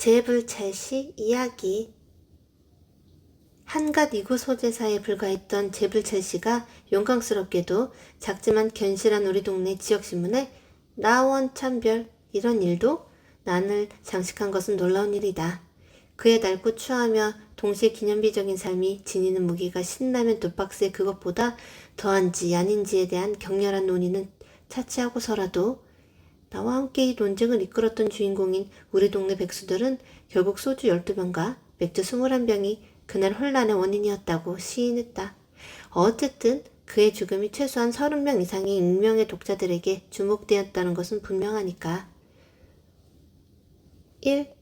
제불 첼시 이야기. 한갓 이구 소재사에 불과했던 제불 첼시가 용감스럽게도 작지만 견실한 우리 동네 지역신문에 라원 참별 이런 일도 난을 장식한 것은 놀라운 일이다. 그의 낡고 추하며 동시에 기념비적인 삶이 지니는 무기가 신라면 2박스의 그것보다 더한지 아닌지에 대한 격렬한 논의는 차치하고서라도 나와 함께 이 논쟁을 이끌었던 주인공인 우리 동네 백수들은 결국 소주 12병과 맥주 21병이 그날 혼란의 원인이었다고 시인했다. 어쨌든 그의 죽음이 최소한 30명 이상의 익명의 독자들에게 주목되었다는 것은 분명하니까. 1.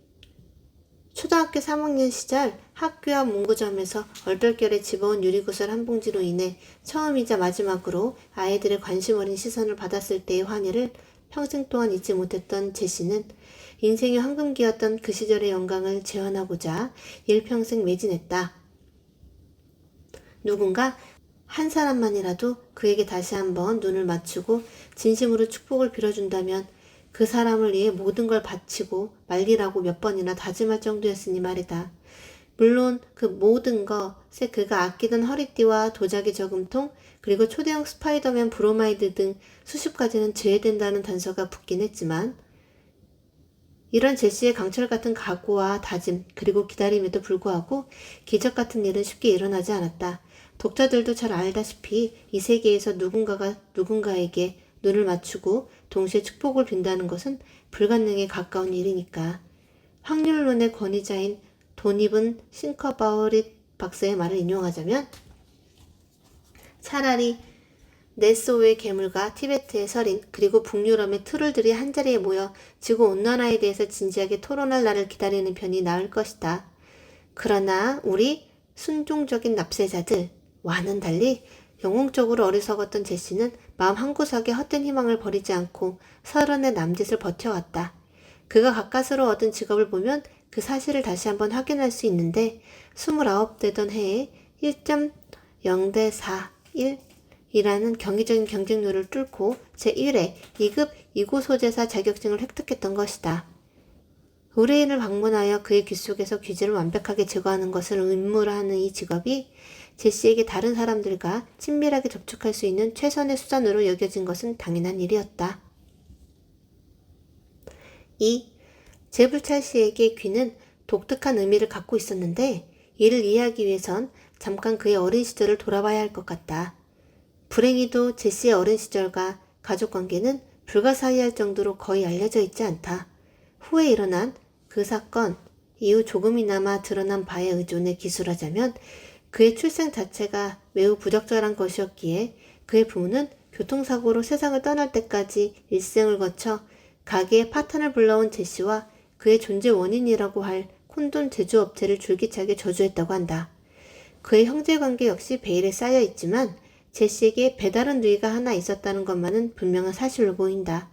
초등학교 3학년 시절 학교 앞 문구점에서 얼떨결에 집어온 유리구슬 한 봉지로 인해 처음이자 마지막으로 아이들의 관심 어린 시선을 받았을 때의 환희를 평생 동안 잊지 못했던 제시는 인생의 황금기였던 그 시절의 영광을 재현하고자 일평생 매진했다. 누군가 한 사람만이라도 그에게 다시 한번 눈을 맞추고 진심으로 축복을 빌어준다면 그 사람을 위해 모든 걸 바치고 말리라고 몇 번이나 다짐할 정도였으니 말이다. 물론 그 모든 것에 그가 아끼던 허리띠와 도자기 저금통 그리고 초대형 스파이더맨 브로마이드 등 수십 가지는 제외된다는 단서가 붙긴 했지만 이런 제시의 강철같은 각오와 다짐 그리고 기다림에도 불구하고 기적 같은 일은 쉽게 일어나지 않았다. 독자들도 잘 알다시피 이 세계에서 누군가가 누군가에게 눈을 맞추고 동시에 축복을 빈다는 것은 불가능에 가까운 일이니까. 확률론의 권위자인 도니븐 싱커바우릿 박사의 말을 인용하자면 차라리 네소의 괴물과 티베트의 설인 그리고 북유럽의 트롤들이 한자리에 모여 지구온난화에 대해서 진지하게 토론할 날을 기다리는 편이 나을 것이다. 그러나 우리 순종적인 납세자들와는 달리 영웅적으로 어리석었던 제시는 마음 한구석에 헛된 희망을 버리지 않고 30의 남짓을 버텨왔다. 그가 가까스로 얻은 직업을 보면 그 사실을 다시 한번 확인할 수 있는데 29 되던 해에 1.0대41 이라는 경이적인 경쟁률을 뚫고 제1회 2급 이구소재사 자격증을 획득했던 것이다. 의뢰인을 방문하여 그의 귀 속에서 귀지를 완벽하게 제거하는 것을 의무로 하는 이 직업이 제시에게 다른 사람들과 친밀하게 접촉할 수 있는 최선의 수단으로 여겨진 것은 당연한 일이었다. 2. 제불 첼시에게 귀는 독특한 의미를 갖고 있었는데 이를 이해하기 위해선 잠깐 그의 어린 시절을 돌아봐야 할 것 같다. 불행히도 제시의 어린 시절과 가족관계는 불가사의할 정도로 거의 알려져 있지 않다. 후에 일어난 그 사건 이후 조금이나마 드러난 바에 의존해 기술하자면 그의 출생 자체가 매우 부적절한 것이었기에 그의 부모는 교통사고로 세상을 떠날 때까지 일생을 거쳐 가게에 파탄을 불러온 제시와 그의 존재 원인이라고 할 콘돔 제조업체를 줄기차게 저주했다고 한다. 그의 형제관계 역시 베일에 쌓여 있지만 제시에게 배다른 누이가 하나 있었다는 것만은 분명한 사실로 보인다.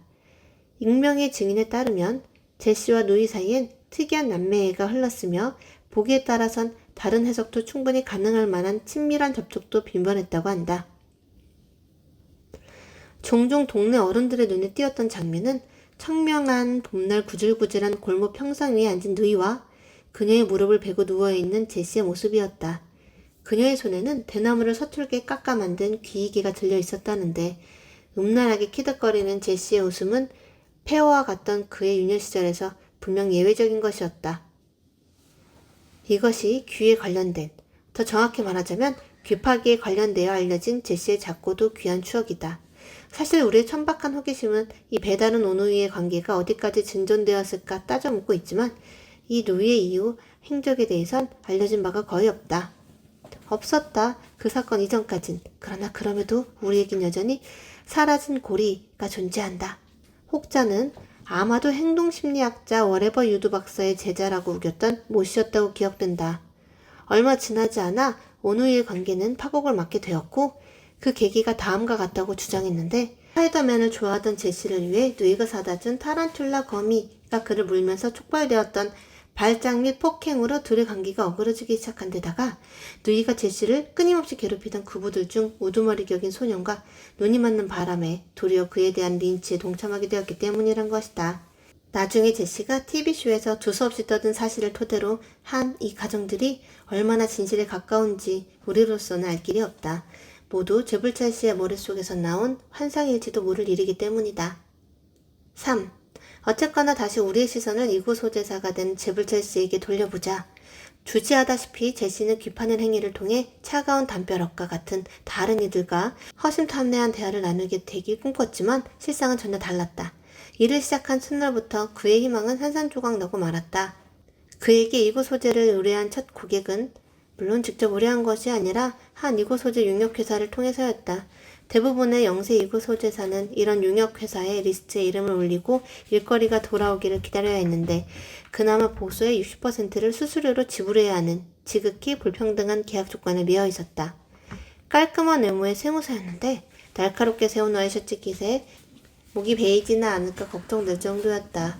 익명의 증인에 따르면 제시와 누이 사이엔 특이한 남매애가 흘렀으며 보기에 따라선 다른 해석도 충분히 가능할 만한 친밀한 접촉도 빈번했다고 한다. 종종 동네 어른들의 눈에 띄었던 장면은 청명한 봄날 구질구질한 골목 평상 위에 앉은 누이와 그녀의 무릎을 베고 누워있는 제시의 모습이었다. 그녀의 손에는 대나무를 서툴게 깎아 만든 귀이개가 들려 있었다는데 음란하게 키득거리는 제시의 웃음은 폐허와 같던 그의 유년 시절에서 분명 예외적인 것이었다. 이것이 귀에 관련된, 더 정확히 말하자면 귀파기에 관련되어 알려진 제시의 작고도 귀한 추억이다. 사실 우리의 천박한 호기심은 이 배다른 오누이의 관계가 어디까지 진전되었을까 따져 묻고 있지만 이 누이의 이후 행적에 대해선 알려진 바가 거의 없다. 없었다. 그 사건 이전까진. 그러나 그럼에도 우리에겐 여전히 사라진 고리가 존재한다. 혹자는 아마도 행동심리학자 워레버 유두 박사의 제자라고 우겼던 모씨였다고 기억된다. 얼마 지나지 않아 오누이의 관계는 파국을 맞게 되었고 그 계기가 다음과 같다고 주장했는데 스파이더맨을 좋아하던 제시를 위해 누이가 사다준 타란툴라 거미가 그를 물면서 촉발되었던 발작 및 폭행으로 둘의 관계가 어그러지기 시작한 데다가 누이가 제시를 끊임없이 괴롭히던 구부들 중 우두머리 격인 소년과 눈이 맞는 바람에 도리어 그에 대한 린치에 동참하게 되었기 때문이란 것이다. 나중에 제시가 TV쇼에서 두서없이 떠든 사실을 토대로 한 이 가정들이 얼마나 진실에 가까운지 우리로서는 알 길이 없다. 모두 제불찰 씨의 머릿속에서 나온 환상일지도 모를 일이기 때문이다. 3. 어쨌거나 다시 우리의 시선을 이구 소재사가 된 제불찰 씨에게 돌려보자. 주지하다시피 제시는 귀파는 행위를 통해 차가운 담벼락과 같은 다른 이들과 허심탄회한 대화를 나누게 되길 꿈꿨지만 실상은 전혀 달랐다. 일을 시작한 첫날부터 그의 희망은 산산조각 나고 말았다. 그에게 이구 소재를 의뢰한 첫 고객은 물론 직접 의뢰한 것이 아니라 한 이구 소재 용역회사를 통해서였다. 대부분의 영세 이구 소재사는 이런 용역회사의 리스트에 이름을 올리고 일거리가 돌아오기를 기다려야 했는데 그나마 보수의 60%를 수수료로 지불해야 하는 지극히 불평등한 계약 조건에 매여 있었다. 깔끔한 외모의 세무사였는데 날카롭게 세운 와이셔츠 깃에 목이 베이지나 않을까 걱정될 정도였다.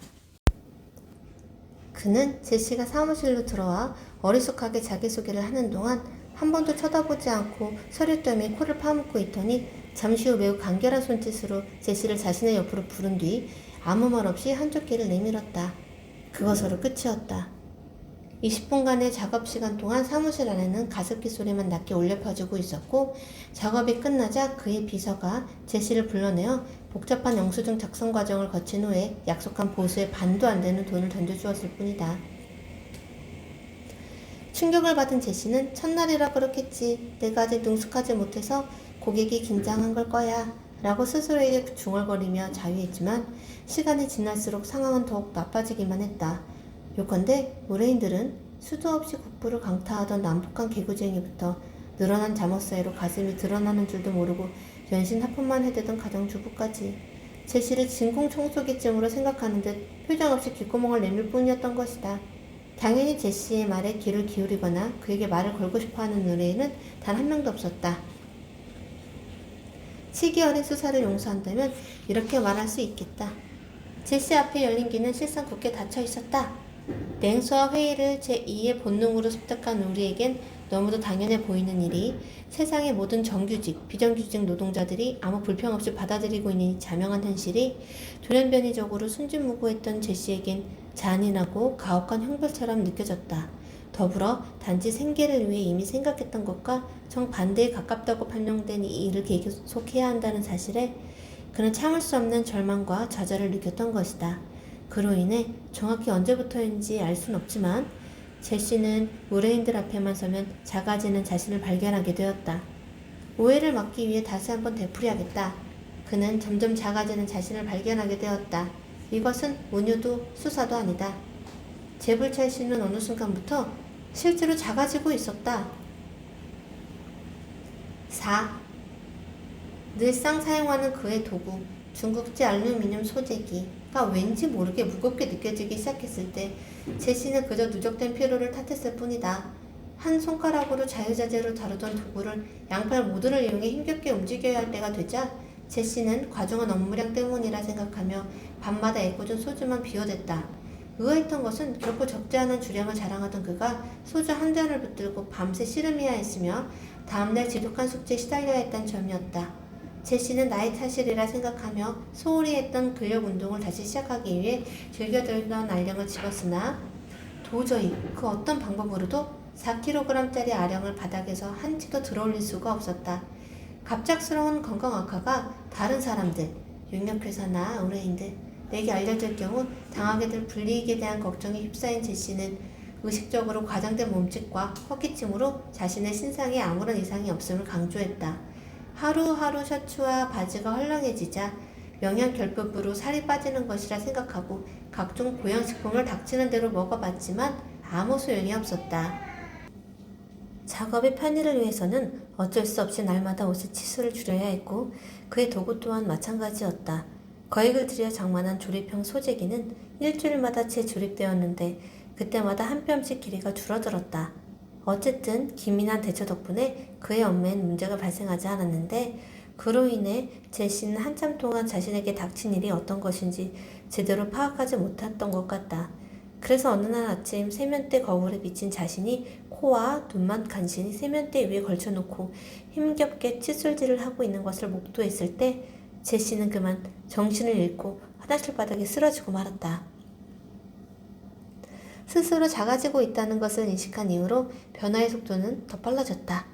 그는 제시가 사무실로 들어와 어리숙하게 자기소개를 하는 동안 한 번도 쳐다보지 않고 서류 때문에 코를 파묻고 있더니 잠시 후 매우 간결한 손짓으로 제시를 자신의 옆으로 부른 뒤 아무 말 없이 한쪽 귀를 내밀었다. 그것으로 끝이었다. 20분간의 작업시간 동안 사무실 안에는 가습기 소리만 낮게 울려 퍼지고 있었고 작업이 끝나자 그의 비서가 제시를 불러내어 복잡한 영수증 작성 과정을 거친 후에 약속한 보수의 반도 안 되는 돈을 던져주었을 뿐이다. 충격을 받은 제시는 첫날이라 그렇겠지. 내가 아직 능숙하지 못해서 고객이 긴장한 걸 거야. 라고 스스로에게 중얼거리며 자유했지만 시간이 지날수록 상황은 더욱 나빠지기만 했다. 요컨대 의뢰인들은 수도 없이 국부를 강타하던 난폭한 개구쟁이부터 늘어난 잠옷 사이로 가슴이 드러나는 줄도 모르고 연신 하품만 해대던 가정주부까지 제시를 진공청소기증으로 생각하는 듯 표정 없이 귓구멍을 내밀 뿐이었던 것이다. 당연히 제시의 말에 귀를 기울이거나 그에게 말을 걸고 싶어하는 의뢰인은 단 한 명도 없었다. 시기 어린 수사를 용서한다면 이렇게 말할 수 있겠다. 제시 앞에 열린 귀는 실상 굳게 닫혀 있었다. 냉소와 회의를 제2의 본능으로 습득한 우리에겐 너무도 당연해 보이는 일이 세상의 모든 정규직, 비정규직 노동자들이 아무 불평 없이 받아들이고 있는 이 자명한 현실이 돌연변이적으로 순진무구했던 제시에겐 잔인하고 가혹한 형벌처럼 느껴졌다. 더불어 단지 생계를 위해 이미 생각했던 것과 정반대에 가깝다고 판명된 이 일을 계속해야 한다는 사실에 그는 참을 수 없는 절망과 좌절을 느꼈던 것이다. 그로 인해 정확히 언제부터인지 알 순 없지만 제시는 의뢰인들 앞에만 서면 작아지는 자신을 발견하게 되었다. 오해를 막기 위해 다시 한번 되풀이하겠다. 그는 점점 작아지는 자신을 발견하게 되었다. 이것은 운유도 수사도 아니다. 제불찰 씨는 어느 순간부터 실제로 작아지고 있었다. 4. 늘상 사용하는 그의 도구, 중국제 알루미늄 소재기가 왠지 모르게 무겁게 느껴지기 시작했을 때 제시는 그저 누적된 피로를 탓했을 뿐이다. 한 손가락으로 자유자재로 다루던 도구를 양팔 모두를 이용해 힘겹게 움직여야 할 때가 되자 제시는 과중한 업무량 때문이라 생각하며 밤마다 애꿎은 소주만 비워댔다. 의아했던 것은 결코 적지 않은 주량을 자랑하던 그가 소주 한 잔을 붙들고 밤새 씨름해야 했으며 다음날 지독한 숙제에 시달려야 했다는 점이었다. 제시는 나의 탓이리라 생각하며 소홀히 했던 근력 운동을 다시 시작하기 위해 즐겨들던 알령을 집었으나 도저히 그 어떤 방법으로도 4kg짜리 아령을 바닥에서 한 치도 들어올릴 수가 없었다. 갑작스러운 건강 악화가 다른 사람들, 용역회사나 의뢰인들, 내게 알려질 경우 당하게 될 불이익에 대한 걱정에 휩싸인 제시는 의식적으로 과장된 몸짓과 헛기침으로 자신의 신상에 아무런 이상이 없음을 강조했다. 하루하루 셔츠와 바지가 헐렁해지자 영양결핍으로 살이 빠지는 것이라 생각하고 각종 보양식품을 닥치는 대로 먹어봤지만 아무 소용이 없었다. 작업의 편의를 위해서는 어쩔 수 없이 날마다 옷의 치수를 줄여야 했고 그의 도구 또한 마찬가지였다. 거액을 들여 장만한 조립형 소재기는 일주일마다 재조립되었는데 그때마다 한 뼘씩 길이가 줄어들었다. 어쨌든 기민한 대처 덕분에 그의 업무엔 문제가 발생하지 않았는데 그로 인해 제시는 한참 동안 자신에게 닥친 일이 어떤 것인지 제대로 파악하지 못했던 것 같다. 그래서 어느 날 아침 세면대 거울에 비친 자신이 코와 눈만 간신히 세면대 위에 걸쳐놓고 힘겹게 칫솔질을 하고 있는 것을 목도했을 때 제시는 그만 정신을 잃고 화장실 바닥에 쓰러지고 말았다. 스스로 작아지고 있다는 것을 인식한 이후로 변화의 속도는 더 빨라졌다.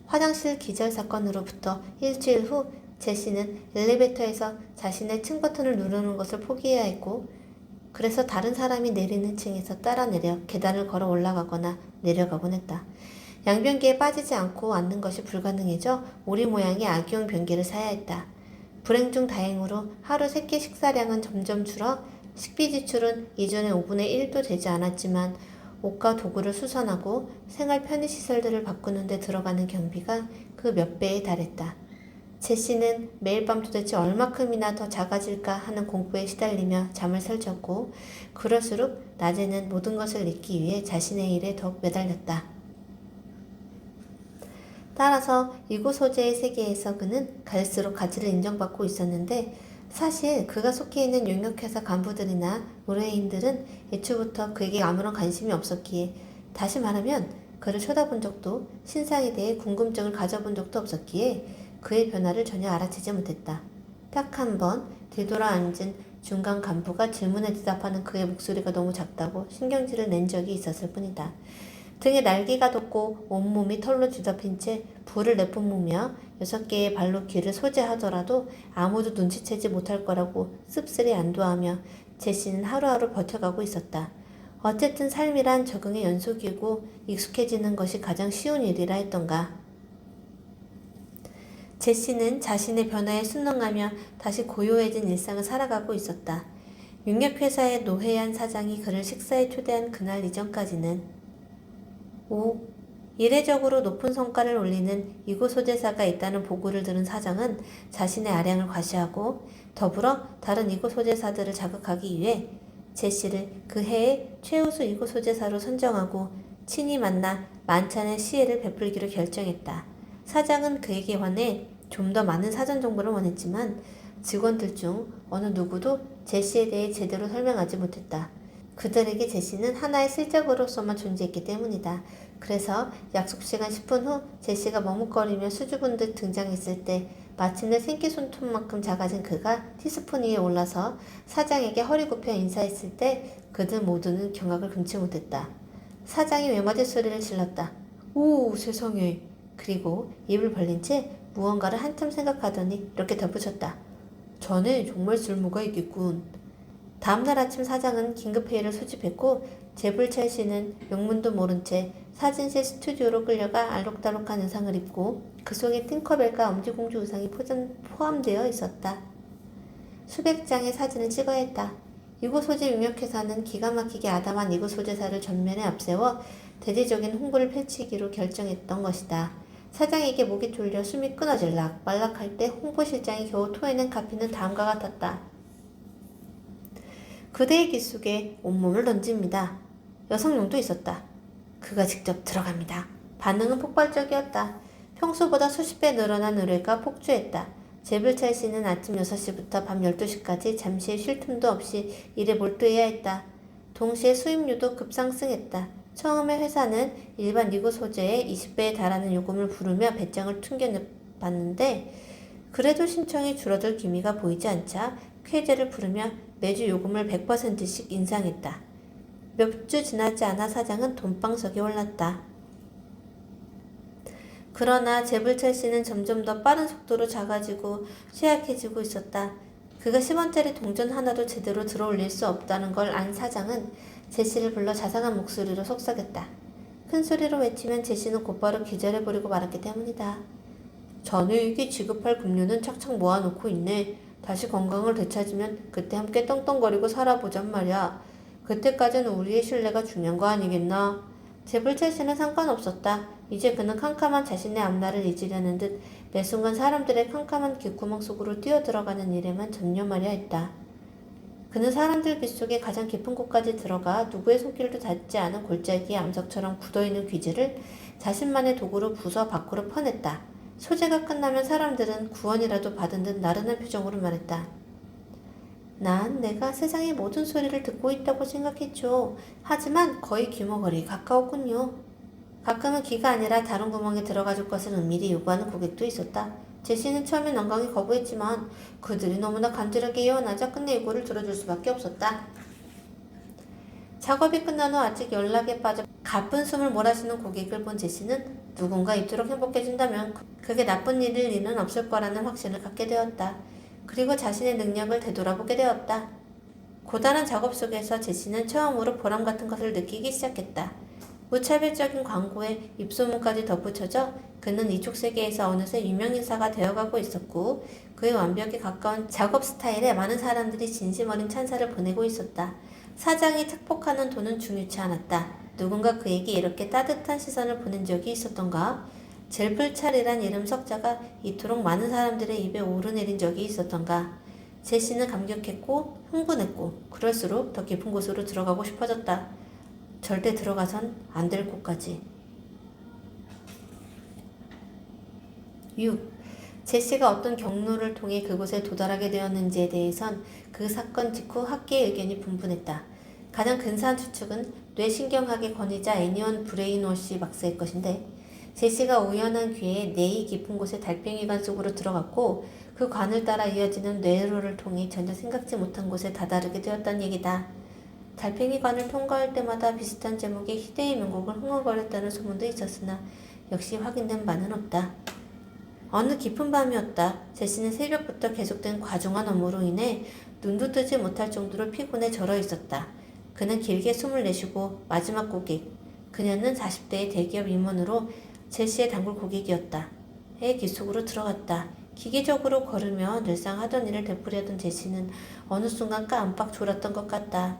화장실 기절 사건으로부터 일주일 후 제시는 엘리베이터에서 자신의 층 버튼을 누르는 것을 포기해야 했고, 그래서 다른 사람이 내리는 층에서 따라 내려 계단을 걸어 올라가거나 내려가곤 했다. 양변기에 빠지지 않고 앉는 것이 불가능해져 오리 모양의 아기용 변기를 사야 했다. 불행 중 다행으로 하루 3끼 식사량은 점점 줄어 식비 지출은 이전의 5분의 1도 되지 않았지만 옷과 도구를 수선하고 생활 편의시설들을 바꾸는 데 들어가는 경비가 그 몇 배에 달했다. 제시는 매일 밤 도대체 얼마큼이나 더 작아질까 하는 공포에 시달리며 잠을 설쳤고, 그럴수록 낮에는 모든 것을 잊기 위해 자신의 일에 더욱 매달렸다. 따라서 이곳 소재의 세계에서 그는 갈수록 가치를 인정받고 있었는데, 사실 그가 속해 있는 용역회사 간부들이나 의뢰인들은 애초부터 그에게 아무런 관심이 없었기에, 다시 말하면 그를 쳐다본 적도 신상에 대해 궁금증을 가져본 적도 없었기에 그의 변화를 전혀 알아채지 못했다. 딱 한 번 뒤돌아 앉은 중간 간부가 질문에 대답하는 그의 목소리가 너무 작다고 신경질을 낸 적이 있었을 뿐이다. 등에 날개가 돋고 온몸이 털로 뒤덮인 채 불을 내뿜으며 6개의 발로 길을 소재하더라도 아무도 눈치채지 못할 거라고 씁쓸히 안도하며 제시는 하루하루 버텨가고 있었다. 어쨌든 삶이란 적응의 연속이고 익숙해지는 것이 가장 쉬운 일이라 했던가. 제시는 자신의 변화에 순응하며 다시 고요해진 일상을 살아가고 있었다. 용역회사의 노회한 사장이 그를 식사에 초대한 그날 이전까지는 5. 이례적으로 높은 성과를 올리는 이곳 소재사가 있다는 보고를 들은 사장은 자신의 아량을 과시하고 더불어 다른 이곳 소재사들을 자극하기 위해 제시를 그 해의 최우수 이곳 소재사로 선정하고 친히 만나 만찬의 시혜를 베풀기로 결정했다. 사장은 그에게 관해 좀 더 많은 사전 정보를 원했지만 직원들 중 어느 누구도 제시에 대해 제대로 설명하지 못했다. 그들에게 제시는 하나의 실적으로서만 존재했기 때문이다. 그래서 약속 시간 10분 후 제시가 머뭇거리며 수줍은 듯 등장했을 때 마침내 생기손톱만큼 작아진 그가 티스푼 위에 올라서 사장에게 허리 굽혀 인사했을 때 그들 모두는 경악을 금치 못했다. 사장이 외마디 소리를 질렀다. 오, 세상에. 그리고 입을 벌린 채 무언가를 한참 생각하더니 이렇게 덧붙였다. 자네 정말 쓸모가 있겠군. 다음날 아침 사장은 긴급회의를 소집했고 제불철 씨는 영문도 모른 채 사진실 스튜디오로 끌려가 알록달록한 의상을 입고 그 속에 팅커벨과 엄지공주 의상이 포함되어 있었다. 수백 장의 사진을 찍어야 했다. 이곳 소재 용역회사는 기가 막히게 아담한 이곳 소재사를 전면에 앞세워 대대적인 홍보를 펼치기로 결정했던 것이다. 사장에게 목이 졸려 숨이 끊어질락 말락할 때 홍보실장이 겨우 토해낸 카피는 다음과 같았다. 그대의 귀 속에 온몸을 던집니다. 여성용도 있었다. 그가 직접 들어갑니다. 반응은 폭발적이었다. 평소보다 수십 배 늘어난 의뢰가 폭주했다. 제불철 씨는 아침 6시부터 밤 12시까지 잠시 쉴 틈도 없이 일에 몰두해야 했다. 동시에 수입료도 급상승했다. 처음에 회사는 일반 리고 소재의 20배에 달하는 요금을 부르며 배짱을 튕겨봤는데 그래도 신청이 줄어들 기미가 보이지 않자 쾌재를 부르며 매주 요금을 100%씩 인상했다. 몇 주 지나지 않아 사장은 돈방석에 올랐다. 그러나 제불철 씨는 점점 더 빠른 속도로 작아지고 쇠약해지고 있었다. 그가 10원짜리 동전 하나도 제대로 들어올릴 수 없다는 걸 안 사장은 제시를 불러 자상한 목소리로 속삭였다. 큰 소리로 외치면 제시는 곧바로 기절해버리고 말았기 때문이다. 자네에게 지급할 급료는 착착 모아놓고 있네. 다시 건강을 되찾으면 그때 함께 떵떵거리고 살아보잔 말이야. 그때까지는 우리의 신뢰가 중요한 거 아니겠나? 제불철 씨는 상관없었다. 이제 그는 캄캄한 자신의 앞날을 잊으려는 듯 매 순간 사람들의 캄캄한 귓구멍 속으로 뛰어들어가는 일에만 전념하려 했다. 그는 사람들 귀 속에 가장 깊은 곳까지 들어가 누구의 손길도 닿지 않은 골짜기의 암석처럼 굳어있는 귀지를 자신만의 도구로 부숴 밖으로 퍼냈다. 소재가 끝나면 사람들은 구원이라도 받은 듯 나른한 표정으로 말했다. 난 내가 세상의 모든 소리를 듣고 있다고 생각했죠. 하지만 거의 귀머거리 가까웠군요. 가끔은 귀가 아니라 다른 구멍에 들어가 줄 것을 은밀히 요구하는 고객도 있었다. 제시는 처음엔 완강히 거부했지만 그들이 너무나 간절하게 예원하자 끝내 요구를 들어줄 수밖에 없었다. 작업이 끝난 후 아직 연락에 빠져 가쁜 숨을 몰아쉬는 고객을 본 제시는 누군가 이토록 행복해진다면 그게 나쁜 일일 리는 없을 거라는 확신을 갖게 되었다. 그리고 자신의 능력을 되돌아보게 되었다. 고단한 작업 속에서 제시는 처음으로 보람 같은 것을 느끼기 시작했다. 무차별적인 광고에 입소문까지 덧붙여져 그는 이쪽 세계에서 어느새 유명인사가 되어가고 있었고 그의 완벽에 가까운 작업 스타일에 많은 사람들이 진심 어린 찬사를 보내고 있었다. 사장이 특폭하는 돈은 중요치 않았다. 누군가 그에게 이렇게 따뜻한 시선을 보낸 적이 있었던가? 젤플찰이란 이름 석자가 이토록 많은 사람들의 입에 오르내린 적이 있었던가? 제시는 감격했고 흥분했고 그럴수록 더 깊은 곳으로 들어가고 싶어졌다. 절대 들어가선 안 될 곳까지. 6. 제시가 어떤 경로를 통해 그곳에 도달하게 되었는지에 대해선 그 사건 직후 학계의 의견이 분분했다. 가장 근사한 추측은 뇌신경학의 권위자 애니언 브레인워시 박사일 것인데 제시가 우연한 기회에 뇌의 깊은 곳에 달팽이관 속으로 들어갔고 그 관을 따라 이어지는 뇌로를 통해 전혀 생각지 못한 곳에 다다르게 되었다는 얘기다. 달팽이관을 통과할 때마다 비슷한 제목의 희대의 명곡을 흥얼거렸다는 소문도 있었으나 역시 확인된 바는 없다. 어느 깊은 밤이었다. 제시는 새벽부터 계속된 과중한 업무로 인해 눈도 뜨지 못할 정도로 피곤에 절어 있었다. 그는 길게 숨을 내쉬고 마지막 고객, 그녀는 40대의 대기업 임원으로 제시의 단골 고객이었다. 의 귓속으로 들어갔다. 기계적으로 걸으며 늘상 하던 일을 되풀이하던 제시는 어느 순간 깜빡 졸았던 것 같다.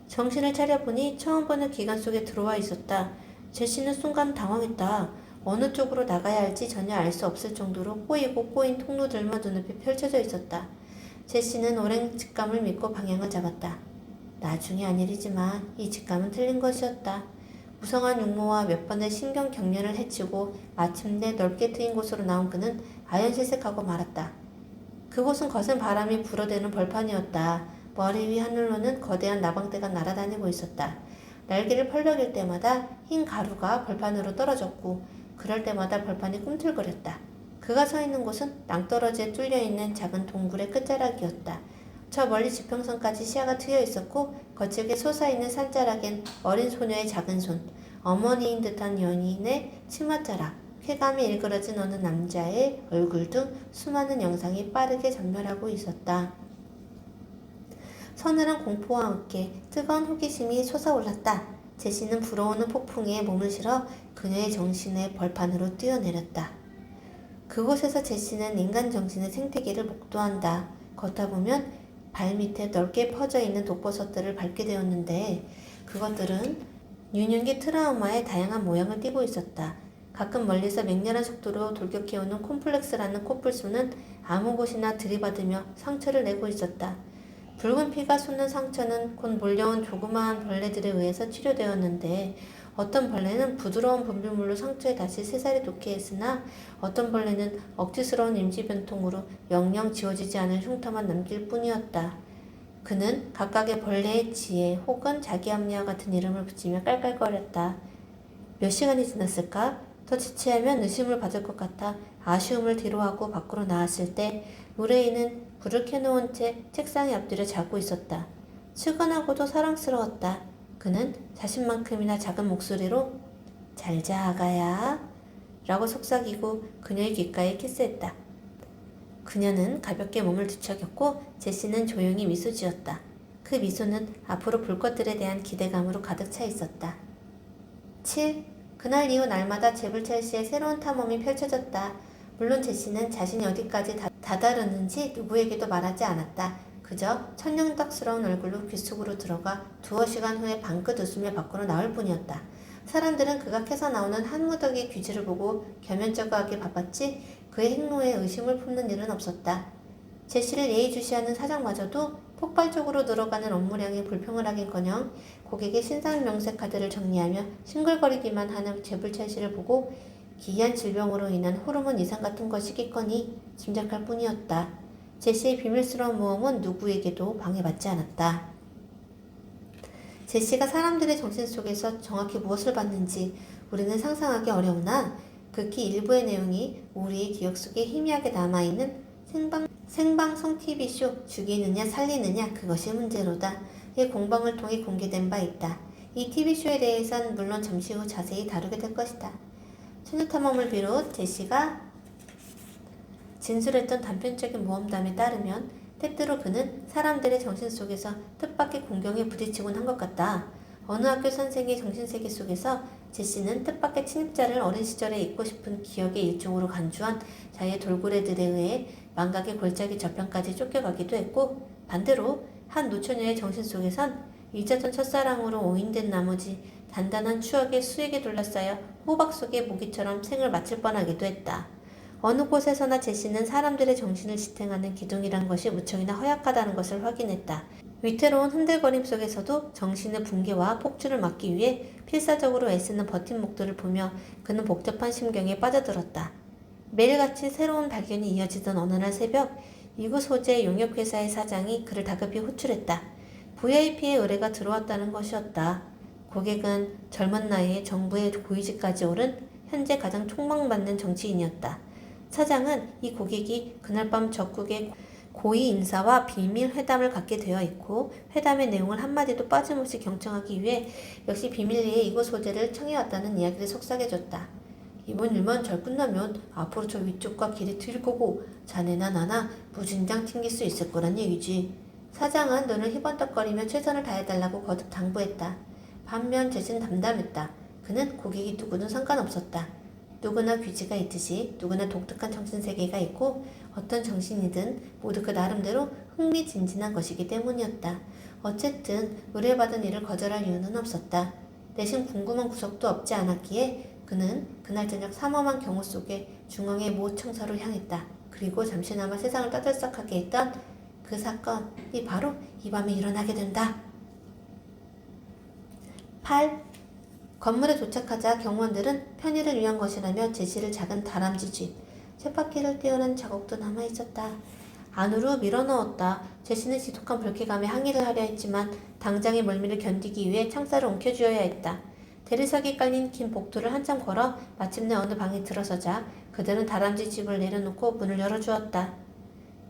정신을 차려보니 처음 보는 기관 속에 들어와 있었다. 제시는 순간 당황했다. 어느 쪽으로 나가야 할지 전혀 알 수 없을 정도로 꼬이고 꼬인 통로들만 눈앞에 펼쳐져 있었다. 제시는 오랜 직감을 믿고 방향을 잡았다. 나중에 한 일이지만 이 직감은 틀린 것이었다. 무성한 육모와 몇 번의 신경 경련을 헤치고 마침내 넓게 트인 곳으로 나온 그는 아연실색하고 말았다. 그곳은 거센 바람이 불어대는 벌판이었다. 머리 위 하늘로는 거대한 나방떼가 날아다니고 있었다. 날개를 펄럭일 때마다 흰 가루가 벌판으로 떨어졌고 그럴 때마다 벌판이 꿈틀거렸다. 그가 서 있는 곳은 낭떠러지에 뚫려있는 작은 동굴의 끝자락이었다. 저 멀리 지평선까지 시야가 트여 있었고 거칠게 솟아있는 산자락엔 어린 소녀의 작은 손, 어머니인 듯한 연인의 치맛자락, 쾌감이 일그러진 어느 남자의 얼굴 등 수많은 영상이 빠르게 전멸하고 있었다. 서늘한 공포와 함께 뜨거운 호기심이 솟아올랐다. 제시는 불어오는 폭풍에 몸을 실어 그녀의 정신의 벌판으로 뛰어내렸다. 그곳에서 제시는 인간 정신의 생태계를 목도한다. 걷다 보면 발밑에 넓게 퍼져 있는 독버섯들을 밟게 되었는데 그것들은 유년기 트라우마의 다양한 모양을 띠고 있었다. 가끔 멀리서 맹렬한 속도로 돌격해오는 콤플렉스라는 코뿔소는 아무 곳이나 들이받으며 상처를 내고 있었다. 붉은 피가 솟는 상처는 곧 몰려온 조그마한 벌레들에 의해서 치료되었는데 어떤 벌레는 부드러운 분비물로 상처에 다시 새살이 돋게 했으나 어떤 벌레는 억지스러운 임시변통으로 영영 지워지지 않을 흉터만 남길 뿐이었다. 그는 각각의 벌레의 지혜 혹은 자기 합리화 같은 이름을 붙이며 깔깔거렸다. 몇 시간이 지났을까? 더 지체하면 의심을 받을 것 같아 아쉬움을 뒤로하고 밖으로 나왔을 때 무레이는 불을 켜놓은 채 책상에 엎드려 자고 있었다. 측은하고도 사랑스러웠다. 그는 자신만큼이나 작은 목소리로 잘 자 아가야 라고 속삭이고 그녀의 귓가에 키스했다. 그녀는 가볍게 몸을 뒤척였고 제시는 조용히 미소 지었다. 그 미소는 앞으로 볼 것들에 대한 기대감으로 가득 차 있었다. 7. 그날 이후 날마다 제불첼시의 새로운 탐험이 펼쳐졌다. 물론 제시는 자신이 어디까지 다다르는지 누구에게도 말하지 않았다. 그저 천연덕스러운 얼굴로 귓속으로 들어가 두어 시간 후에 방긋 웃으며 밖으로 나올 뿐이었다. 사람들은 그가 캐서 나오는 한 무더기의 귀지를 보고 겸연쩍어하기 바빴지 그의 행로에 의심을 품는 일은 없었다. 제시를 예의주시하는 사장마저도 폭발적으로 늘어가는 업무량에 불평을 하긴커녕 고객의 신상명세 카드를 정리하며 싱글거리기만 하는 제불첼시를 보고 기이한 질병으로 인한 호르몬 이상 같은 것이겠거니 짐작할 뿐이었다. 제시의 비밀스러운 모험은 누구에게도 방해받지 않았다. 제시가 사람들의 정신 속에서 정확히 무엇을 봤는지 우리는 상상하기 어려우나 극히 일부의 내용이 우리의 기억 속에 희미하게 남아있는 생방송 TV쇼 죽이느냐 살리느냐 그것이 문제로다. 이 공방을 통해 공개된 바 있다. 이 TV쇼에 대해선 물론 잠시 후 자세히 다루게 될 것이다. 천주탐험을 비롯 제시가 진술했던 단편적인 모험담에 따르면 때때로 그는 사람들의 정신 속에서 뜻밖의 공경에 부딪히곤 한 것 같다. 어느 학교 선생의 정신세계 속에서 제시는 뜻밖의 침입자를 어린 시절에 잊고 싶은 기억의 일종으로 간주한 자의 돌고래들에 의해 망각의 골짜기 저편까지 쫓겨가기도 했고, 반대로 한 노처녀의 정신 속에선 잊었던 첫사랑으로 오인된 나머지 단단한 추억의 수액에 둘러싸여 호박 속의 모기처럼 생을 마칠 뻔하기도 했다. 어느 곳에서나 제시는 사람들의 정신을 지탱하는 기둥이란 것이 무척이나 허약하다는 것을 확인했다. 위태로운 흔들거림 속에서도 정신의 붕괴와 폭주를 막기 위해 필사적으로 애쓰는 버팀목들을 보며 그는 복잡한 심경에 빠져들었다. 매일같이 새로운 발견이 이어지던 어느 날 새벽, 이구 소재 용역회사의 사장이 그를 다급히 호출했다. VIP의 의뢰가 들어왔다는 것이었다. 고객은 젊은 나이에 정부의 고위직까지 오른 현재 가장 촉망받는 정치인이었다. 사장은 이 고객이 그날 밤 적국의 고위 인사와 비밀 회담을 갖게 되어 있고, 회담의 내용을 한마디도 빠짐없이 경청하기 위해 역시 비밀리에 이곳 소재를 청해왔다는 이야기를 속삭여줬다. 이번 일만 잘 끝나면 앞으로 저 위쪽과 길이 트일 거고 자네나 나나 무진장 튕길 수 있을 거란 얘기지. 사장은 눈을 희번떡거리며 최선을 다해달라고 거듭 당부했다. 반면 제시는 담담했다. 그는 고객이 누구든 상관없었다. 누구나 귀지가 있듯이 누구나 독특한 정신세계가 있고 어떤 정신이든 모두 그 나름대로 흥미진진한 것이기 때문이었다. 어쨌든 의뢰받은 일을 거절할 이유는 없었다. 대신 궁금한 구석도 없지 않았기에 그는 그날 저녁 삼엄한 경호 속에 중앙의 모 청사로 향했다. 그리고 잠시나마 세상을 떠들썩하게 했던 그 사건이 바로 이 밤에 일어나게 된다. 8. 건물에 도착하자 경호원들은 편의를 위한 것이라며 제시를 작은 다람쥐 집, 쳇바퀴를 띄우는 자국도 남아있었다. 안으로 밀어넣었다. 제시는 지독한 불쾌감에 항의를 하려 했지만 당장의 멀미를 견디기 위해 창살을 움켜쥐어야 했다. 대리석이 깔린 긴 복도를 한참 걸어 마침내 어느 방에 들어서자 그들은 다람쥐 집을 내려놓고 문을 열어주었다.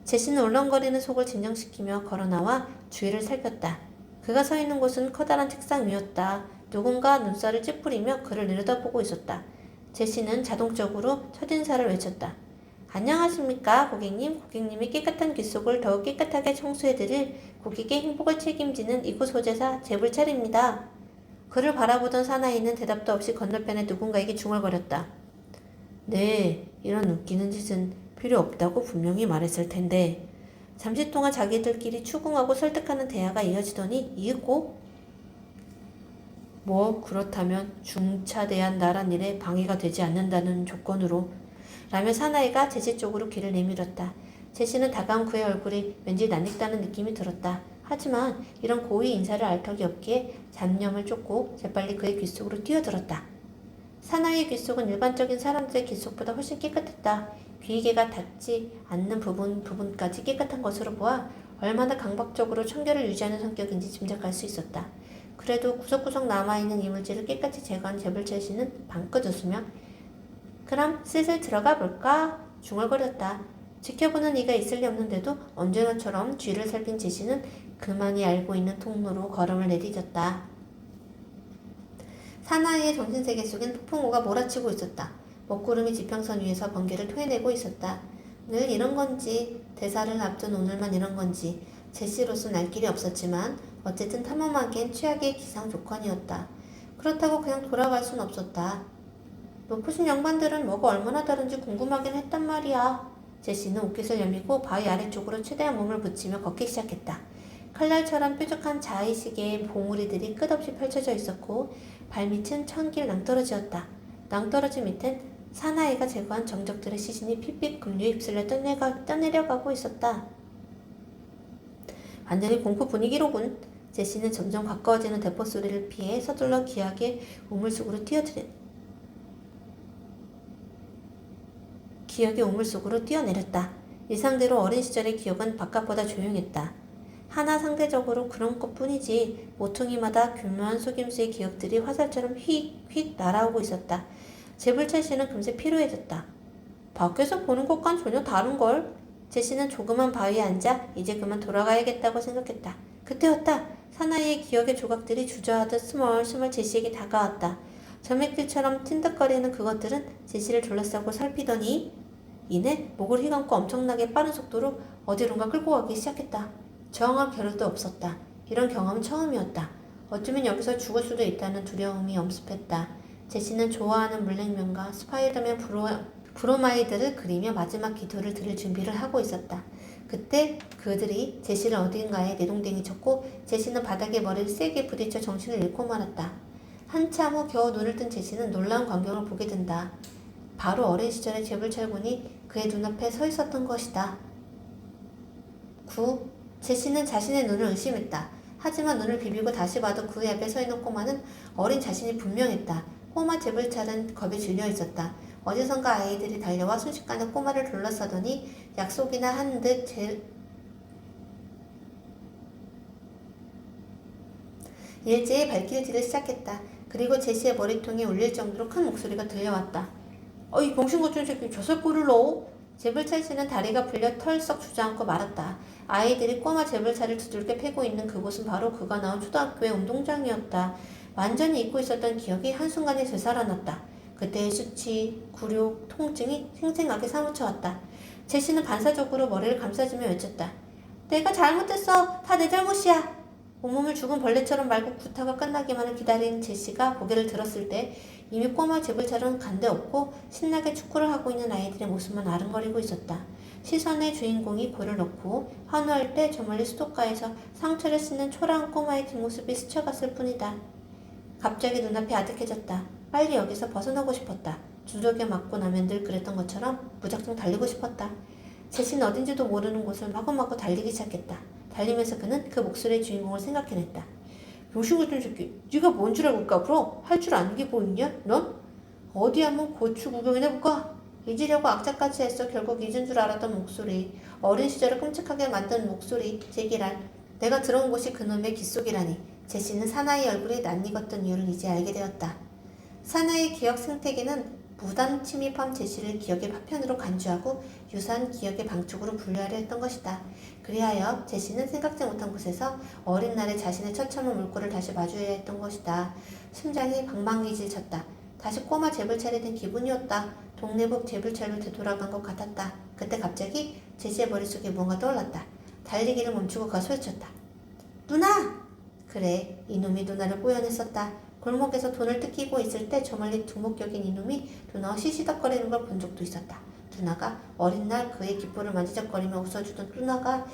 제시는 울렁거리는 속을 진정시키며 걸어나와 주위를 살폈다. 그가 서 있는 곳은 커다란 책상 위였다. 누군가 눈살을 찌푸리며 그를 내려다보고 있었다. 제시는 자동적으로 첫인사를 외쳤다. 안녕하십니까, 고객님. 고객님이 깨끗한 귀 속을 더욱 깨끗하게 청소해드릴 고객의 행복을 책임지는 이곳 소재사 재불찰입니다. 그를 바라보던 사나이는 대답도 없이 건너편에 누군가에게 중얼거렸다. 네, 이런 웃기는 짓은 필요 없다고 분명히 말했을 텐데. 잠시 동안 자기들끼리 추궁하고 설득하는 대화가 이어지더니 이윽고 그렇다면 중차대한 나란 일에 방해가 되지 않는다는 조건으로 라며 사나이가 제시 쪽으로 귀를 내밀었다. 제시는 다가온 그의 얼굴이 왠지 낯익다는 느낌이 들었다. 하지만 이런 고위 인사를 알 턱이 없기에 잡념을 쫓고 재빨리 그의 귓속으로 뛰어들었다. 사나이의 귓속은 일반적인 사람들의 귓속보다 훨씬 깨끗했다. 귀이개가 닿지 않는 부분까지 깨끗한 것으로 보아 얼마나 강박적으로 청결을 유지하는 성격인지 짐작할 수 있었다. 그래도 구석구석 남아있는 이물질을 깨끗이 제거한 재불철 씨는 방긋 웃으며 그럼 슬슬 들어가 볼까? 중얼거렸다. 지켜보는 이가 있을 리 없는데도 언제나처럼 뒤를 살핀 제시는 그만이 알고 있는 통로로 걸음을 내디뎠다. 사나이의 정신세계 속엔 폭풍우가 몰아치고 있었다. 먹구름이 지평선 위에서 번개를 토해내고 있었다. 늘 이런 건지, 대사를 앞둔 오늘만 이런 건지 제시로선 알 길이 없었지만 어쨌든 탐험하기엔 최악의 기상 조건이었다. 그렇다고 그냥 돌아갈 순 없었다. 높으신 양반들은 뭐가 얼마나 다른지 궁금하긴 했단 말이야. 제시는 옷깃을 여미고 바위 아래쪽으로 최대한 몸을 붙이며 걷기 시작했다. 칼날처럼 뾰족한 자의식의 봉우리들이 끝없이 펼쳐져 있었고 발밑은 천길 낭떠러지였다. 낭떠러지 밑엔 사나이가 제거한 정적들의 시신이 핏빛 급류에 휩쓸려 떠내려가고 있었다. 완전히 공포 분위기로군. 제시는 점점 가까워지는 대포 소리를 피해 서둘러 기하게 우물속으로 뛰어내렸다. 예상대로 어린 시절의 기억은 바깥보다 조용했다. 하나 상대적으로 그런 것뿐이지 모퉁이마다 교묘한 속임수의 기억들이 화살처럼 휙휙 날아오고 있었다. 재불철 씨는 금세 피로해졌다. 밖에서 보는 것과는 전혀 다른걸. 제시는 조그만 바위에 앉아 이제 그만 돌아가야겠다고 생각했다. 그때였다. 사나이의 기억의 조각들이 주저하듯 스멀스멀 제시에게 다가왔다. 점액질처럼 틴득거리는 그것들은 제시를 둘러싸고 살피더니 이내 목을 휘감고 엄청나게 빠른 속도로 어디론가 끌고 가기 시작했다. 저항할 겨를도 없었다. 이런 경험은 처음이었다. 어쩌면 여기서 죽을 수도 있다는 두려움이 엄습했다. 제시는 좋아하는 물냉면과 스파이더맨 브로마이드를 그리며 마지막 기도를 드릴 준비를 하고 있었다. 그때 그들이 제시를 어딘가에 내동댕이 쳤고 제시는 바닥에 머리를 세게 부딪혀 정신을 잃고 말았다. 한참 후 겨우 눈을 뜬 제시는 놀라운 광경을 보게 된다. 바로 어린 시절의 제불철군이 그의 눈앞에 서 있었던 것이다. 제시는 자신의 눈을 의심했다. 하지만 눈을 비비고 다시 봐도 그의 앞에 서 있는 꼬마는 어린 자신이 분명했다. 꼬마 제불찰은 겁에 질려 있었다. 어디선가 아이들이 달려와 순식간에 꼬마를 둘러싸더니 약속이나 한 듯 일제히 발길질을 시작했다. 그리고 제시의 머리통이 울릴 정도로 큰 목소리가 들려왔다. 이 병신 같은 새끼 저 꼴을 넣어? 제불찰 씨는 다리가 풀려 털썩 주저앉고 말았다. 아이들이 꼬마 제불찰을 두들겨 패고 있는 그곳은 바로 그가 나온 초등학교의 운동장이었다. 완전히 잊고 있었던 기억이 한순간에 되살아났다. 그때의 수치, 굴욕, 통증이 생생하게 사무쳐왔다. 제시는 반사적으로 머리를 감싸주며 외쳤다. 내가 잘못했어. 다 내 잘못이야. 온몸을 죽은 벌레처럼 말고 구타가 끝나기만을 기다린 제시가 고개를 들었을 때 이미 꼬마 제불처럼 간데없고 신나게 축구를 하고 있는 아이들의 모습만 아른거리고 있었다. 시선의 주인공이 골을 넣고 환호할 때 저 멀리 수도가에서 상처를 씻는 초라한 꼬마의 뒷모습이 스쳐갔을 뿐이다. 갑자기 눈앞이 아득해졌다. 빨리 여기서 벗어나고 싶었다. 두들겨 맞고 나면 늘 그랬던 것처럼 무작정 달리고 싶었다. 제시는 어딘지도 모르는 곳을 마구마구 달리기 시작했다. 달리면서 그는 그 목소리의 주인공을 생각해냈다. 병신 같은 새끼, 네가 뭔 줄 알고 까불어? 할 줄 아는 게 뭐 있냐? 넌? 어디 한번 고추 구경이나 해볼까? 잊으려고 악착같이 했어 결국 잊은 줄 알았던 목소리. 어린 시절을 끔찍하게 만든 목소리. 제기란. 내가 들어온 곳이 그놈의 귓속이라니. 제시는 사나이 얼굴이 낯익었던 이유를 이제 알게 되었다. 사나이의 기억 생태계는 무단 침입한 제시를 기억의 파편으로 간주하고 유사한 기억의 방쪽으로 분류하려 했던 것이다. 그리하여 제시는 생각지 못한 곳에서 어린 날의 자신의 처참한 물꼬를 다시 마주해야 했던 것이다. 심장이 방망이질 쳤다. 다시 꼬마 제불찰이 된 기분이었다. 동네북 제불찰로 되돌아간 것 같았다. 그때 갑자기 제시의 머릿속에 뭔가 떠올랐다. 달리기를 멈추고 그가 소리쳤다. 누나! 그래, 이놈이 누나를 꼬여냈었다. 골목에서 돈을 뜯기고 있을 때 저 멀리 두목격인 이놈이 누나와 시시덕거리는 걸 본 적도 있었다. 누나가 어린 날 그의 귓볼을 만지작거리며 웃어주던 누나가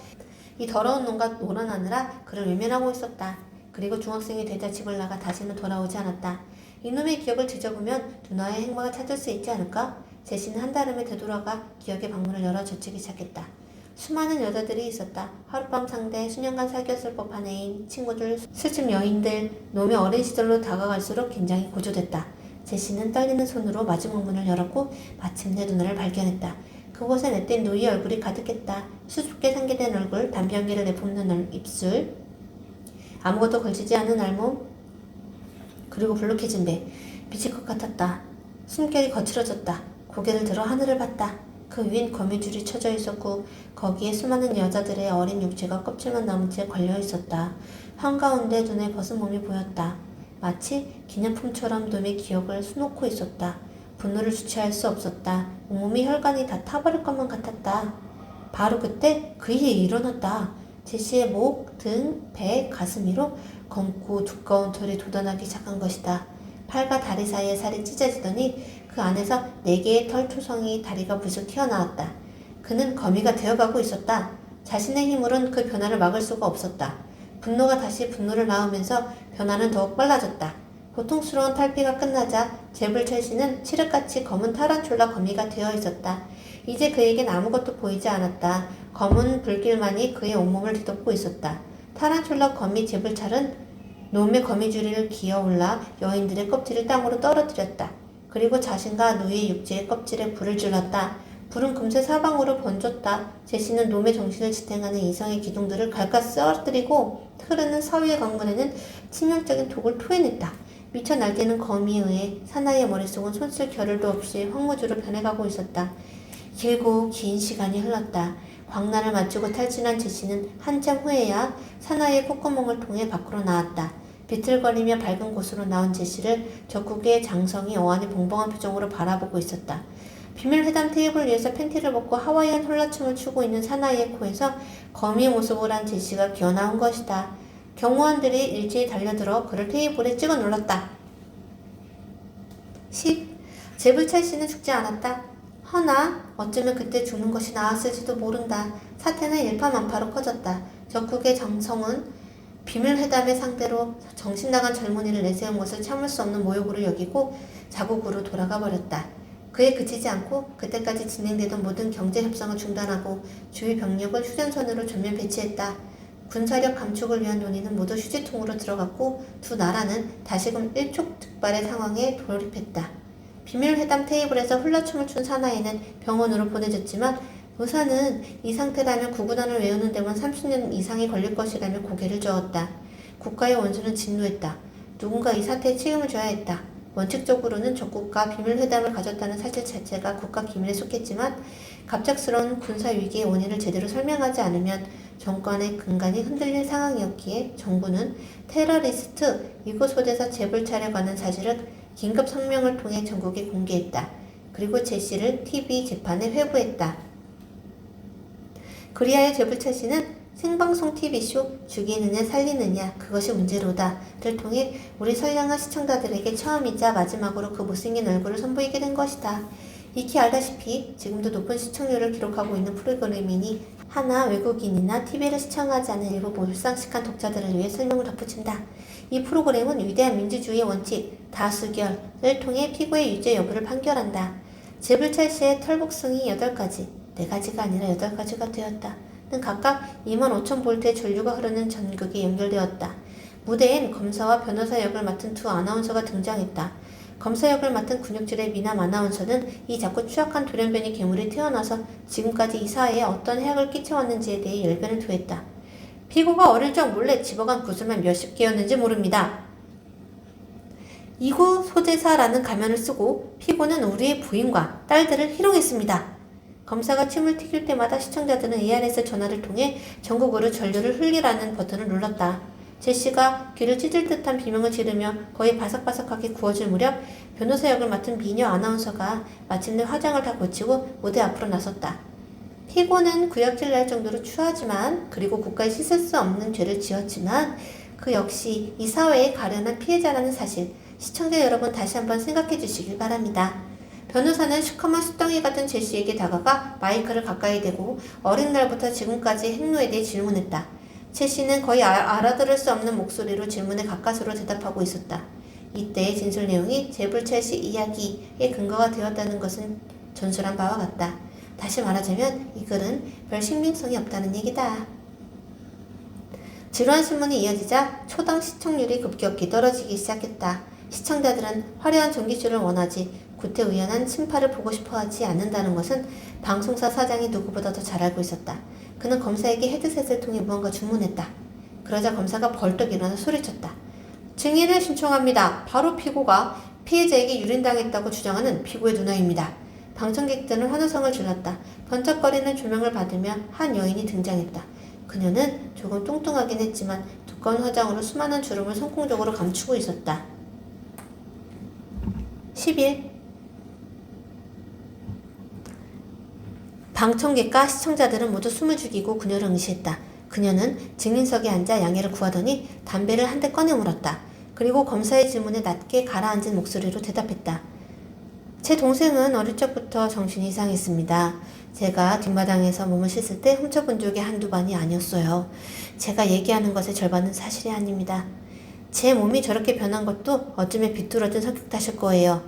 이 더러운 놈과 놀아나느라 그를 외면하고 있었다. 그리고 중학생이 되자 집을 나가 다시는 돌아오지 않았다. 이놈의 기억을 뒤져보면 누나의 행방을 찾을 수 있지 않을까? 제시는 한달음에 되돌아가 기억의 방문을 열어 젖히기 시작했다. 수많은 여자들이 있었다. 하룻밤 상대, 수년간 사귀었을 법한 애인, 친구들, 술집 여인들, 놈의 어린 시절로 다가갈수록 긴장이 고조됐다. 제시는 떨리는 손으로 마지막 문을 열었고 마침내 누나를 발견했다. 그곳엔 앳된 누이의 얼굴이 가득했다. 수줍게 상기된 얼굴, 담배 연기를 내뿜는 입술, 아무것도 걸치지 않은 알몸, 그리고 불룩해진 배. 미칠 것 같았다. 숨결이 거칠어졌다. 고개를 들어 하늘을 봤다. 그 위엔 거미줄이 쳐져 있었고 거기에 수많은 여자들의 어린 육체가 껍질만 남은 채 걸려 있었다. 한가운데 눈에 벗은 몸이 보였다. 마치 기념품처럼 놈의 기억을 수놓고 있었다. 분노를 주체할 수 없었다. 온몸이 혈관이 다 타버릴 것만 같았다. 바로 그때 그 일이 일어났다. 제시의 목, 등, 배, 가슴 위로 검고 두꺼운 털이 돋아나기 시작한 것이다. 팔과 다리 사이에 살이 찢어지더니 그 안에서 4개의 털 초성이 다리가 부쩍 튀어나왔다. 그는 거미가 되어가고 있었다. 자신의 힘으론 그 변화를 막을 수가 없었다. 분노가 다시 분노를 낳으면서 변화는 더욱 빨라졌다. 고통스러운 탈피가 끝나자 제불철 씨는 칠흑같이 검은 타란툴라 거미가 되어 있었다. 이제 그에겐 아무것도 보이지 않았다. 검은 불길만이 그의 온몸을 뒤덮고 있었다. 타란툴라 거미 제불찰은 놈의 거미줄을 기어올라 여인들의 껍질을 땅으로 떨어뜨렸다. 그리고 자신과 누이의 육지의 껍질에 불을 질렀다. 불은 금세 사방으로 번졌다. 제시는 놈의 정신을 지탱하는 이성의 기둥들을 갈까 쓰러뜨리고 흐르는 사위의 강문에는 치명적인 독을 토해냈다. 미쳐 날뛰는 거미에 의해 사나이의 머릿속은 손쓸 겨를도 없이 황무지로 변해가고 있었다. 길고 긴 시간이 흘렀다. 광란을 마치고 탈진한 제시는 한참 후에야 사나이의 콧구멍을 통해 밖으로 나왔다. 비틀거리며 밝은 곳으로 나온 제시를 적국의 장성이 어안이 벙벙한 표정으로 바라보고 있었다. 비밀 회담 테이블 위에서 팬티를 벗고 하와이안 홀라춤을 추고 있는 사나이의 코에서 거미의 모습을 한 제시가 기어나온 것이다. 경호원들이 일제히 달려들어 그를 테이블에 찍어 눌렀다. 10. 제불철 씨는 죽지 않았다. 허나 어쩌면 그때 죽는 것이 나았을지도 모른다. 사태는 일파만파로 커졌다. 적국의 장성은 비밀회담의 상대로 정신나간 젊은이를 내세운 것을 참을 수 없는 모욕으로 여기고 자국으로 돌아가 버렸다. 그에 그치지 않고 그때까지 진행되던 모든 경제협상을 중단하고 주위 병력을 휴전선으로 전면 배치했다. 군사력 감축을 위한 논의는 모두 휴지통으로 들어갔고 두 나라는 다시금 일촉즉발의 상황에 돌입했다. 비밀회담 테이블에서 훌라춤을 춘 사나이는 병원으로 보내졌지만 의사는 이 상태라면 구구단을 외우는 데만 30년 이상이 걸릴 것이라며 고개를 저었다. 국가의 원수는 진노했다. 누군가 이 사태에 책임을 져야 했다. 원칙적으로는 적국과 비밀회담을 가졌다는 사실 자체가 국가 기밀에 속했지만 갑작스러운 군사위기의 원인을 제대로 설명하지 않으면 정권의 근간이 흔들릴 상황이었기에 정부는 테러리스트 이곳 소대사 재불찰에 관한 사실을 긴급 성명을 통해 전국에 공개했다. 그리고 제시를 TV 재판에 회부했다. 그리하여 재불찰 씨는 생방송 TV쇼 죽이느냐 살리느냐 그것이 문제로다를 통해 우리 선량한 시청자들에게 처음이자 마지막으로 그 못생긴 얼굴을 선보이게 된 것이다. 익히 알다시피 지금도 높은 시청률을 기록하고 있는 프로그램이니 하나 외국인이나 TV를 시청하지 않은 일부 몰상식한 독자들을 위해 설명을 덧붙인다. 이 프로그램은 위대한 민주주의의 원칙 다수결을 통해 피고의 유죄 여부를 판결한다. 재불찰 씨의 털복숭이 8가지, 4가지가 아니라 8가지가 되었다. 는 각각 25,000볼트의 전류가 흐르는 전극에 연결되었다. 무대엔 검사와 변호사 역을 맡은 두 아나운서가 등장했다. 검사 역을 맡은 근육질의 미남 아나운서는 이 작고 추악한 돌연변이 괴물이 태어나서 지금까지 이 사회에 어떤 해악을 끼쳐왔는지에 대해 열변을 토했다. 피고가 어릴 적 몰래 집어간 구슬만 몇십 개였는지 모릅니다. 이구 소대사라는 가면을 쓰고 피고는 우리의 부인과 딸들을 희롱했습니다. 검사가 침을 튀길 때마다 시청자들은 ARS 전화를 통해 전국으로 전류를 흘리라는 버튼을 눌렀다. 제시가 귀를 찢을 듯한 비명을 지르며 거의 바삭바삭하게 구워질 무렵 변호사 역을 맡은 미녀 아나운서가 마침내 화장을 다 고치고 무대 앞으로 나섰다. 피고는 구역질 날 정도로 추하지만 그리고 국가에 씻을 수 없는 죄를 지었지만 그 역시 이 사회에 가련한 피해자라는 사실 시청자 여러분 다시 한번 생각해 주시길 바랍니다. 변호사는 시커먼 숫덩이 같은 제시에게 다가가 마이크를 가까이 대고 어린 날부터 지금까지 행로에 대해 질문했다. 제시는 거의 알아들을 수 없는 목소리로 질문에 가까스로 대답하고 있었다. 이때의 진술 내용이 재불찰 씨 이야기의 근거가 되었다는 것은 전술한 바와 같다. 다시 말하자면 이 글은 별 신빙성이 없다는 얘기다. 지루한 신문이 이어지자 초당 시청률이 급격히 떨어지기 시작했다. 시청자들은 화려한 전기쇼를 원하지 구태의연한 심파를 보고 싶어하지 않는다는 것은 방송사 사장이 누구보다 더 잘 알고 있었다. 그는 검사에게 헤드셋을 통해 무언가 주문했다. 그러자 검사가 벌떡 일어나 소리쳤다. 증인을 신청합니다. 바로 피고가 피해자에게 유린당했다고 주장하는 피고의 누나입니다. 방청객들은 환호성을 질렀다. 번쩍거리는 조명을 받으며 한 여인이 등장했다. 그녀는 조금 뚱뚱하긴 했지만 두꺼운 화장으로 수많은 주름을 성공적으로 감추고 있었다. 10일 방청객과 시청자들은 모두 숨을 죽이고 그녀를 응시했다. 그녀는 증인석에 앉아 양해를 구하더니 담배를 한 대 꺼내 물었다. 그리고 검사의 질문에 낮게 가라앉은 목소리로 대답했다. 제 동생은 어릴 적부터 정신이 이상했습니다. 제가 뒷마당에서 몸을 씻을 때 훔쳐본 적이 한두 번이 아니었어요. 제가 얘기하는 것의 절반은 사실이 아닙니다. 제 몸이 저렇게 변한 것도 어쩌면 비뚤어진 성격 탓일 거예요.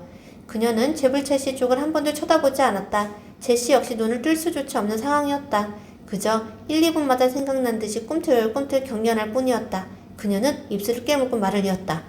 그녀는 재불찰 씨 쪽을 한 번도 쳐다보지 않았다. 제시 역시 눈을 뜰 수조차 없는 상황이었다. 그저 1, 2분마다 생각난 듯이 꿈틀꿈틀 경련할 뿐이었다. 그녀는 입술을 깨물고 말을 이었다.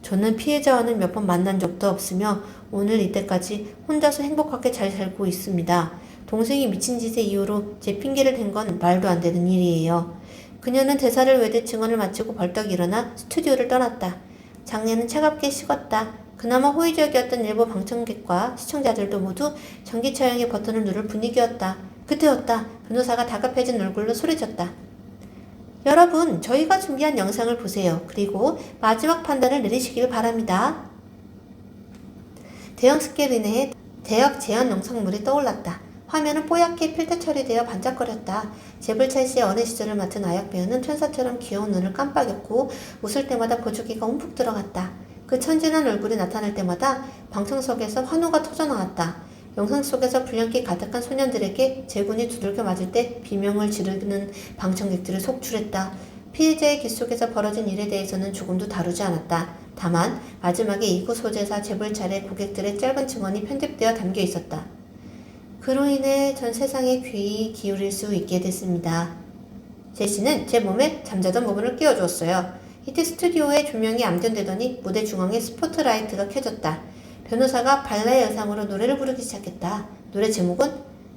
저는 피해자와는 몇 번 만난 적도 없으며 오늘 이때까지 혼자서 행복하게 잘 살고 있습니다. 동생이 미친 짓의 이유로 제 핑계를 댄 건 말도 안 되는 일이에요. 그녀는 대사를 외대 증언을 마치고 벌떡 일어나 스튜디오를 떠났다. 장례는 차갑게 식었다. 그나마 호의적이었던 일부 방청객과 시청자들도 모두 전기차용의 버튼을 누를 분위기였다. 그때였다. 변호사가 다급해진 얼굴로 소리쳤다. 여러분, 저희가 준비한 영상을 보세요. 그리고 마지막 판단을 내리시길 바랍니다. 대형 스크린에 대역 재현 영상물이 떠올랐다. 화면은 뽀얗게 필터 처리되어 반짝거렸다. 재벌찰 씨의 어린 시절을 맡은 아역 배우는 천사처럼 귀여운 눈을 깜빡였고 웃을 때마다 보조기가 움푹 들어갔다. 그 천진한 얼굴이 나타날 때마다 방청석에서 환호가 터져나왔다. 영상 속에서 불량기 가득한 소년들에게 제군이 두들겨 맞을 때 비명을 지르는 방청객들을 속출했다. 피해자의 귀 속에서 벌어진 일에 대해서는 조금도 다루지 않았다. 다만 마지막에 이구 소재사 재벌찰의 고객들의 짧은 증언이 편집되어 담겨 있었다. 그로 인해 전 세상에 귀 기울일 수 있게 됐습니다. 제시는 제 몸에 잠자던 부분을 끼워주었어요. 이때 스튜디오의 조명이 암전되더니 무대 중앙에 스포트라이트가 켜졌다. 변호사가 발레 의상으로 노래를 부르기 시작했다. 노래 제목은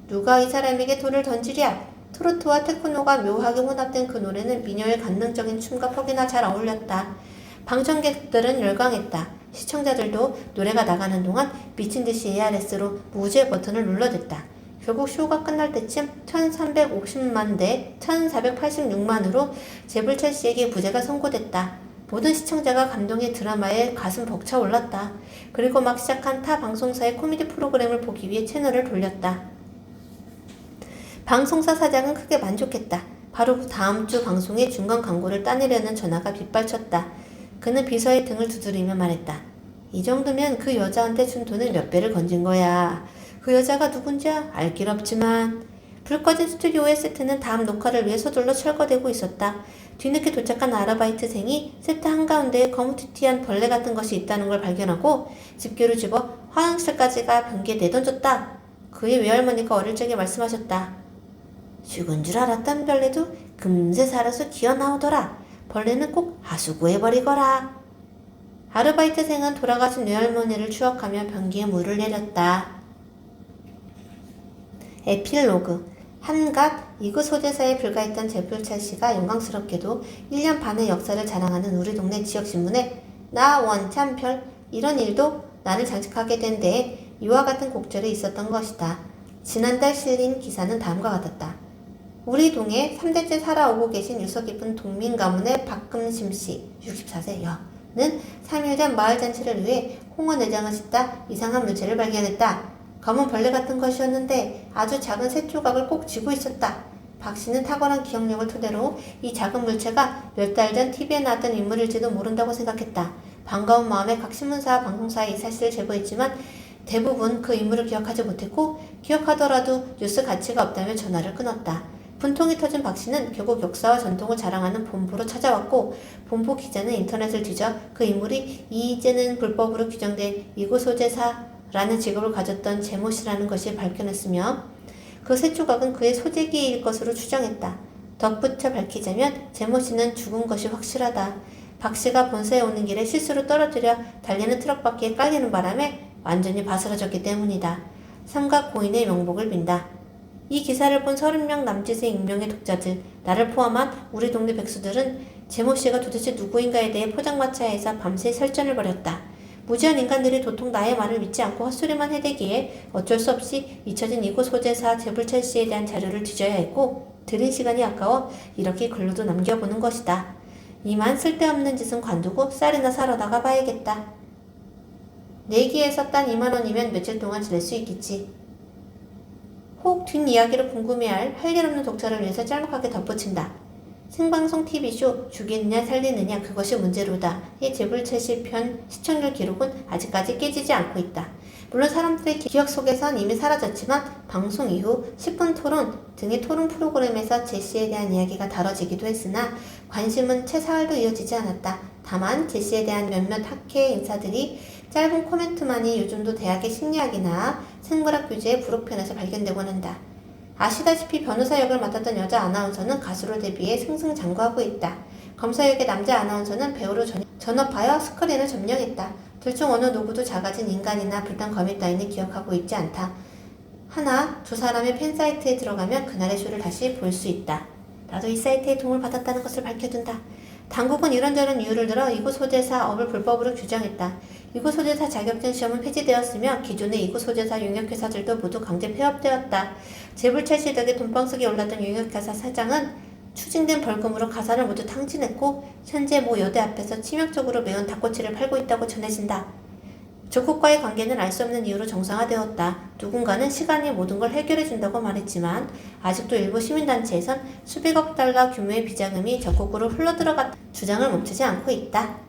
누가 이 사람에게 돌을 던지랴. 트로트와 테크노가 묘하게 혼합된 그 노래는 미녀의 관능적인 춤과 퍽이나 잘 어울렸다. 방청객들은 열광했다. 시청자들도 노래가 나가는 동안 미친듯이 ARS로 무제 버튼을 눌러댔다. 결국 쇼가 끝날 때쯤 1350만 대 1486만으로 재벌철 씨에게 무죄가 선고됐다. 모든 시청자가 감동의 드라마에 가슴 벅차 올랐다. 그리고 막 시작한 타 방송사의 코미디 프로그램을 보기 위해 채널을 돌렸다. 방송사 사장은 크게 만족했다. 바로 그 다음 주 방송에 중간 광고를 따내려는 전화가 빗발쳤다. 그는 비서의 등을 두드리며 말했다. 이 정도면 그 여자한테 준 돈을 몇 배를 건진 거야. 그 여자가 누군지 알 길 없지만. 불 꺼진 스튜디오의 세트는 다음 녹화를 위해 서둘러 철거되고 있었다. 뒤늦게 도착한 아르바이트생이 세트 한가운데에 거무튀튀한 벌레 같은 것이 있다는 걸 발견하고 집게로 집어 화장실까지가 변기에 내던졌다. 그의 외할머니가 어릴 적에 말씀하셨다. 죽은 줄 알았던 벌레도 금세 살아서 기어나오더라. 벌레는 꼭 하수구해버리거라. 아르바이트생은 돌아가신 외할머니를 추억하며 변기에 물을 내렸다. 에필로그 한갓 이구 소재사에 불과했던 재벌찰 씨가 영광스럽게도 1년 반의 역사를 자랑하는 우리 동네 지역신문에 나 원참별 이런 일도 난을 장식하게 된 데에 이와 같은 곡절이 있었던 것이다. 지난달 실린 기사는 다음과 같았다. 우리 동에 3대째 살아오고 계신 유서 깊은 동민 가문의 박금심씨 64세 여는 3일 전 마을잔치를 위해 홍어 내장을 씻다 이상한 물체를 발견했다. 검은 벌레 같은 것이었는데 아주 작은 새 조각을 꼭 쥐고 있었다. 박 씨는 탁월한 기억력을 토대로 이 작은 물체가 몇 달 전 TV에 나왔던 인물일지도 모른다고 생각했다. 반가운 마음에 각 신문사와 방송사에 이 사실을 제보했지만 대부분 그 인물을 기억하지 못했고 기억하더라도 뉴스 가치가 없다며 전화를 끊었다. 분통이 터진 박 씨는 결국 역사와 전통을 자랑하는 본부로 찾아왔고 본부 기자는 인터넷을 뒤져 그 인물이 이제는 불법으로 규정된 이구 소재사라는 직업을 가졌던 제모 씨라는 것이 밝혀냈으며 그 새 조각은 그의 소재기일 것으로 추정했다. 덧붙여 밝히자면 제모 씨는 죽은 것이 확실하다. 박 씨가 본사에 오는 길에 실수로 떨어뜨려 달리는 트럭 바퀴에 깔리는 바람에 완전히 바스러졌기 때문이다. 삼가 고인의 명복을 빈다. 이 기사를 본 30명 남짓의 익명의 독자들, 나를 포함한 우리 동네 백수들은 제모 씨가 도대체 누구인가에 대해 포장마차에서 밤새 설전을 벌였다. 무지한 인간들이 도통 나의 말을 믿지 않고 헛소리만 해대기에 어쩔 수 없이 잊혀진 이곳 소재사 재벌철 씨에 대한 자료를 뒤져야 했고 들인 시간이 아까워 이렇게 글로도 남겨보는 것이다. 이만 쓸데없는 짓은 관두고 쌀이나 사러 나가봐야겠다. 내기에서 딴 2만원이면 며칠 동안 지낼 수 있겠지. 혹 뒷이야기를 궁금해할 할 일 없는 독자를 위해서 짤막하게 덧붙인다. 생방송 TV쇼 죽이느냐 살리느냐 그것이 문제로다. 이 재벌철 씨 편 시청률 기록은 아직까지 깨지지 않고 있다. 물론 사람들의 기억 속에선 이미 사라졌지만 방송 이후 10분 토론 등의 토론 프로그램에서 제시에 대한 이야기가 다뤄지기도 했으나 관심은 채 사흘도 이어지지 않았다. 다만 제시에 대한 몇몇 학회 인사들이 짧은 코멘트만이 요즘도 대학의 심리학이나 생물학 교재의 부록편에서 발견되곤 한다. 아시다시피 변호사 역을 맡았던 여자 아나운서는 가수로 데뷔해 승승장구하고 있다. 검사 역의 남자 아나운서는 배우로 전업하여 스크린을 점령했다. 둘 중 어느 누구도 작아진 인간이나 불단 거미 따위는 기억하고 있지 않다. 하나, 두 사람의 팬사이트에 들어가면 그날의 쇼를 다시 볼 수 있다. 나도 이 사이트에 도움을 받았다는 것을 밝혀둔다. 당국은 이런저런 이유를 들어 이구 소재사업을 불법으로 규정했다. 이구 소재사 자격증 시험은 폐지되었으며 기존의 이구 소재사 용역회사들도 모두 강제 폐업되었다. 재벌찰시 덕에 돈방석에 올랐던 용역회사 사장은 추징된 벌금으로 가사를 모두 탕진했고 현재 모 여대 앞에서 치명적으로 매운 닭꼬치를 팔고 있다고 전해진다. 조국과의 관계는 알 수 없는 이유로 정상화되었다. 누군가는 시간이 모든 걸 해결해준다고 말했지만 아직도 일부 시민단체에선 수백억 달러 규모의 비자금이 적국으로 흘러들어갔다는 주장을 멈추지 않고 있다.